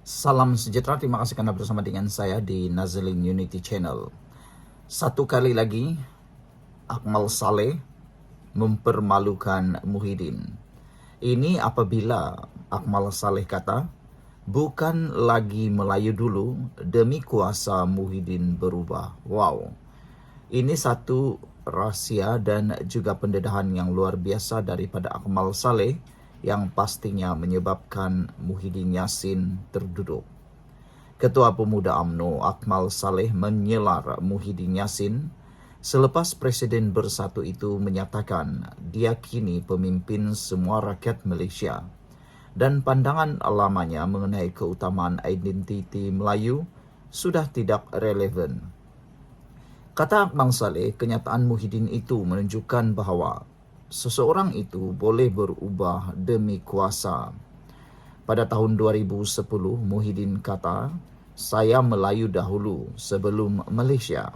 Salam sejahtera, terima kasih karena bersama dengan saya di Nazlin Unity Channel. Satu kali lagi, Akmal Saleh mempermalukan Muhyiddin. Ini apabila Akmal Saleh kata, bukan lagi Melayu dulu, demi kuasa Muhyiddin berubah. Wow, ini satu rahsia dan juga pendedahan yang luar biasa daripada Akmal Saleh yang pastinya menyebabkan Muhyiddin Yassin terduduk. Ketua Pemuda UMNO Akmal Saleh menyelar Muhyiddin Yassin selepas Presiden Bersatu itu menyatakan dia kini pemimpin semua rakyat Malaysia dan pandangan lamanya mengenai keutamaan identiti Melayu sudah tidak relevan. Kata Akmal Saleh, kenyataan Muhyiddin itu menunjukkan bahawa seseorang itu boleh berubah demi kuasa. Pada tahun 2010, Muhyiddin kata, saya Melayu dahulu sebelum Malaysia.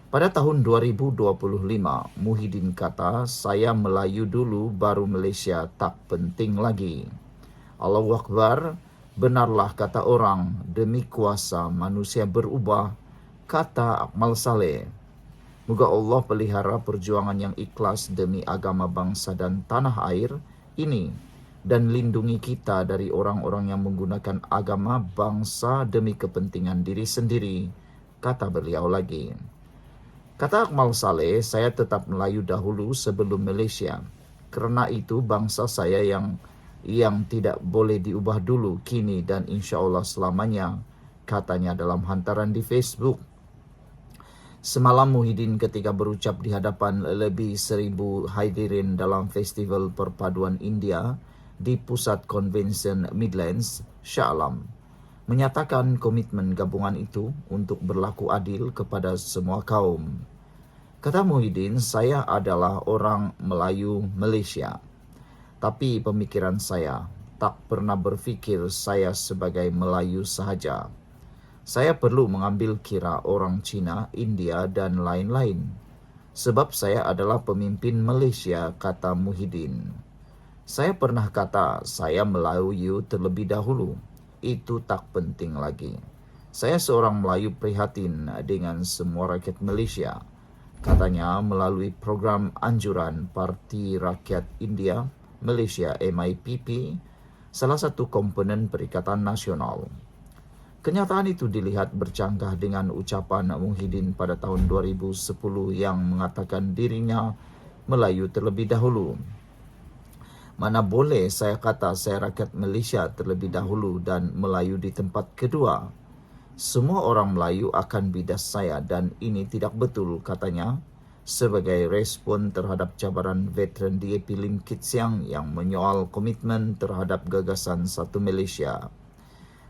Pada tahun 2025, Muhyiddin kata, saya Melayu dulu baru Malaysia tak penting lagi. Allahu Akbar, benarlah kata orang, demi kuasa manusia berubah, kata Akmal Saleh. Moga Allah pelihara perjuangan yang ikhlas demi agama bangsa dan tanah air ini dan lindungi kita dari orang-orang yang menggunakan agama bangsa demi kepentingan diri sendiri, kata beliau lagi. Kata Akmal Saleh, saya tetap Melayu dahulu sebelum Malaysia. Kerana itu bangsa saya yang tidak boleh diubah dulu, kini dan insya Allah selamanya, katanya dalam hantaran di Facebook. Semalam Muhyiddin ketika berucap di hadapan lebih 1,000 hadirin dalam Festival Perpaduan India di Pusat Konvensyen Midlands, Shah Alam, menyatakan komitmen gabungan itu untuk berlaku adil kepada semua kaum. Kata Muhyiddin, saya adalah orang Melayu Malaysia, tapi pemikiran saya tak pernah berfikir saya sebagai Melayu sahaja. Saya perlu mengambil kira orang Cina, India dan lain-lain. Sebab saya adalah pemimpin Malaysia, kata Muhyiddin. Saya pernah kata saya Melayu terlebih dahulu. Itu tak penting lagi. Saya seorang Melayu prihatin dengan semua rakyat Malaysia. Katanya melalui program anjuran Parti Rakyat India Malaysia MIPP, salah satu komponen Perikatan Nasional. Kenyataan itu dilihat bercanggah dengan ucapan Muhyiddin pada tahun 2010 yang mengatakan dirinya Melayu terlebih dahulu. Mana boleh saya kata saya rakyat Malaysia terlebih dahulu dan Melayu di tempat kedua. Semua orang Melayu akan bidas saya dan ini tidak betul, katanya, sebagai respon terhadap cabaran veteran DAP Lim Kit Siang yang menyoal komitmen terhadap gagasan Satu Malaysia.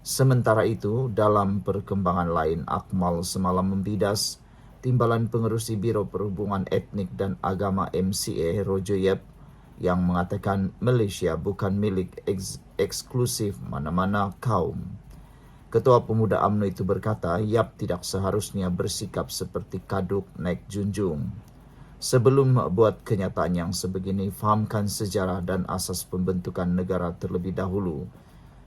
Sementara itu, dalam perkembangan lain, Akmal semalam membidas Timbalan Pengerusi Biro Perhubungan Etnik dan Agama MCA Rojo Yep yang mengatakan Malaysia bukan milik eksklusif mana-mana kaum. Ketua Pemuda UMNO itu berkata, Yap tidak seharusnya bersikap seperti kaduk naik junjung. Sebelum buat kenyataan yang sebegini, fahamkan sejarah dan asas pembentukan negara terlebih dahulu.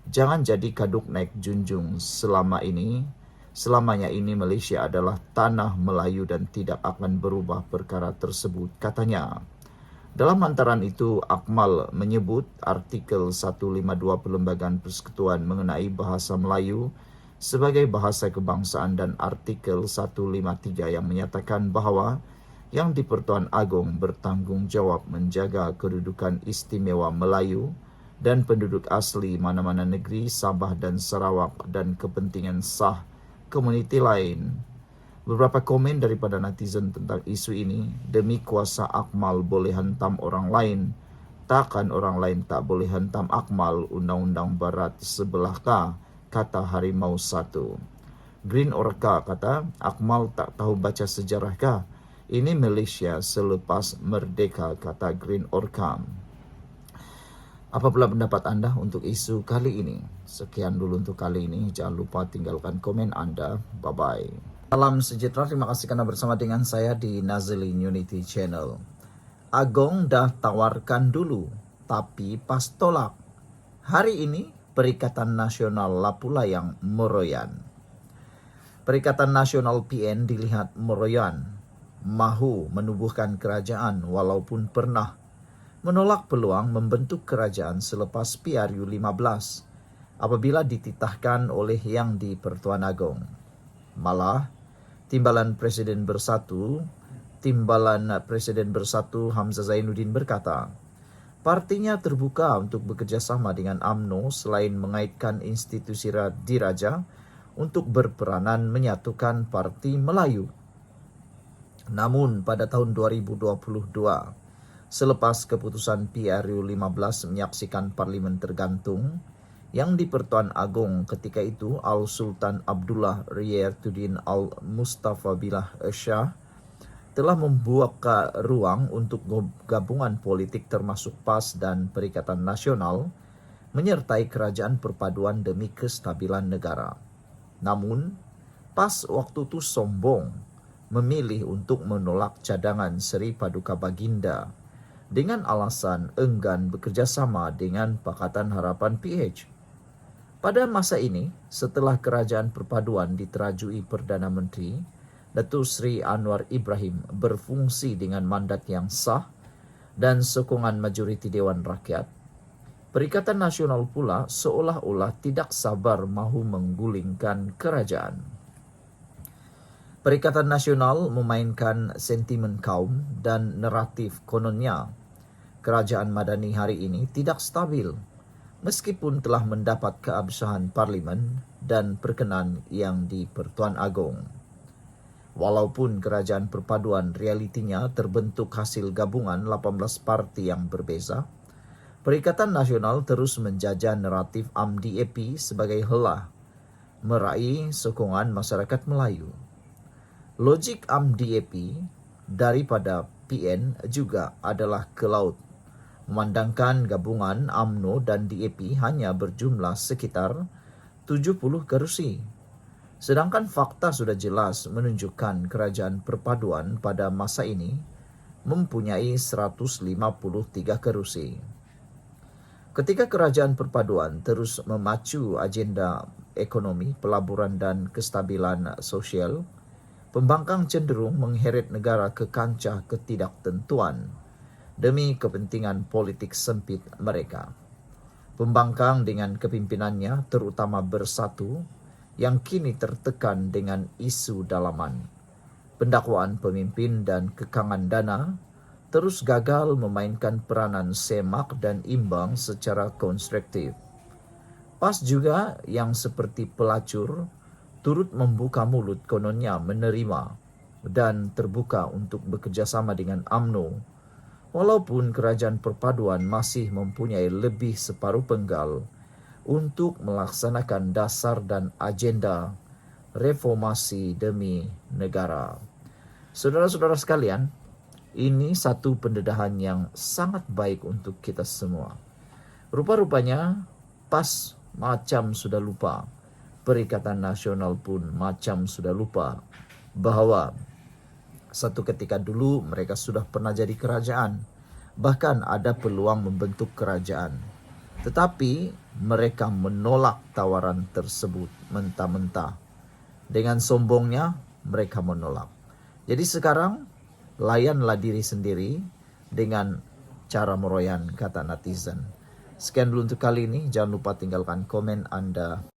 Jangan jadi kaduk naik junjung selamanya ini Malaysia adalah tanah Melayu dan tidak akan berubah perkara tersebut, katanya. Dalam hantaran itu, Akmal menyebut artikel 152 Perlembagaan Persekutuan mengenai bahasa Melayu sebagai bahasa kebangsaan dan artikel 153 yang menyatakan bahawa yang di-Pertuan Agong bertanggungjawab menjaga kedudukan istimewa Melayu dan penduduk asli mana-mana negeri Sabah dan Sarawak dan kepentingan sah komuniti lain. Beberapa komen daripada netizen tentang isu ini, demi kuasa Akmal boleh hentam orang lain, takkan orang lain tak boleh hentam Akmal, undang-undang barat sebelahkah, kata Harimau 1. Green Orca kata, Akmal tak tahu baca sejarahkah? Ini Malaysia selepas merdeka, kata Green Orca. Apa pula pendapat anda untuk isu kali ini? Sekian dulu untuk kali ini. Jangan lupa tinggalkan komen anda. Bye-bye. Salam sejahtera. Terima kasih karena bersama dengan saya di Nazlin Unity Channel. Agong dah tawarkan dulu, tapi pas tolak. Hari ini Perikatan Nasional lah pula yang meroyan. Perikatan Nasional PN dilihat meroyan, mahu menubuhkan kerajaan walaupun pernah menolak peluang membentuk kerajaan selepas PRU 15 apabila dititahkan oleh Yang di-Pertuan Agong. Malah, Timbalan Presiden Bersatu Hamzah Zainuddin berkata, partinya terbuka untuk bekerjasama dengan UMNO selain mengaitkan institusi diraja untuk berperanan menyatukan Parti Melayu. Namun pada tahun 2022, selepas keputusan PRU 15 menyaksikan parlimen tergantung, Yang di-Pertuan Agong ketika itu Al-Sultan Abdullah Riyatuddin Al-Mustafa Billah Shah telah membuka ruang untuk gabungan politik termasuk PAS dan Perikatan Nasional menyertai kerajaan perpaduan demi kestabilan negara. Namun, PAS waktu itu sombong memilih untuk menolak cadangan Seri Paduka Baginda dengan alasan enggan bekerjasama dengan Pakatan Harapan PH. Pada masa ini, setelah kerajaan perpaduan diterajui Perdana Menteri Datuk Seri Anwar Ibrahim berfungsi dengan mandat yang sah dan sokongan majoriti Dewan Rakyat, Perikatan Nasional pula seolah-olah tidak sabar mahu menggulingkan kerajaan. Perikatan Nasional memainkan sentimen kaum dan naratif kononnya kerajaan Madani hari ini tidak stabil meskipun telah mendapat keabsahan parlimen dan perkenan Yang di-Pertuan Agong. Walaupun kerajaan perpaduan realitinya terbentuk hasil gabungan 18 parti yang berbeza, Perikatan Nasional terus menjajah naratif UMDAP sebagai helah meraih sokongan masyarakat Melayu. Logik UMDAP daripada PN juga adalah ke laut, memandangkan gabungan UMNO dan DAP hanya berjumlah sekitar 70 kerusi. Sedangkan fakta sudah jelas menunjukkan kerajaan perpaduan pada masa ini mempunyai 153 kerusi. Ketika kerajaan perpaduan terus memacu agenda ekonomi, pelaburan dan kestabilan sosial, pembangkang cenderung mengheret negara ke kancah ketidaktentuan demi kepentingan politik sempit mereka. Pembangkang dengan kepimpinannya terutama Bersatu yang kini tertekan dengan isu dalaman, pendakwaan pemimpin dan kekangan dana, terus gagal memainkan peranan semak dan imbang secara konstruktif. PAS juga yang seperti pelacur, turut membuka mulut kononnya menerima dan terbuka untuk bekerjasama dengan UMNO, walaupun kerajaan perpaduan masih mempunyai lebih separuh penggal untuk melaksanakan dasar dan agenda reformasi demi negara. Saudara-saudara sekalian, ini satu pendedahan yang sangat baik untuk kita semua. Rupa-rupanya PAS macam sudah lupa, Perikatan Nasional pun macam sudah lupa bahwa satu ketika dulu mereka sudah pernah jadi kerajaan, bahkan ada peluang membentuk kerajaan. Tetapi mereka menolak tawaran tersebut mentah-mentah. Dengan sombongnya mereka menolak. Jadi sekarang layanlah diri sendiri dengan cara meroyan, kata netizen. Sekian dulu untuk kali ini. Jangan lupa tinggalkan komen Anda.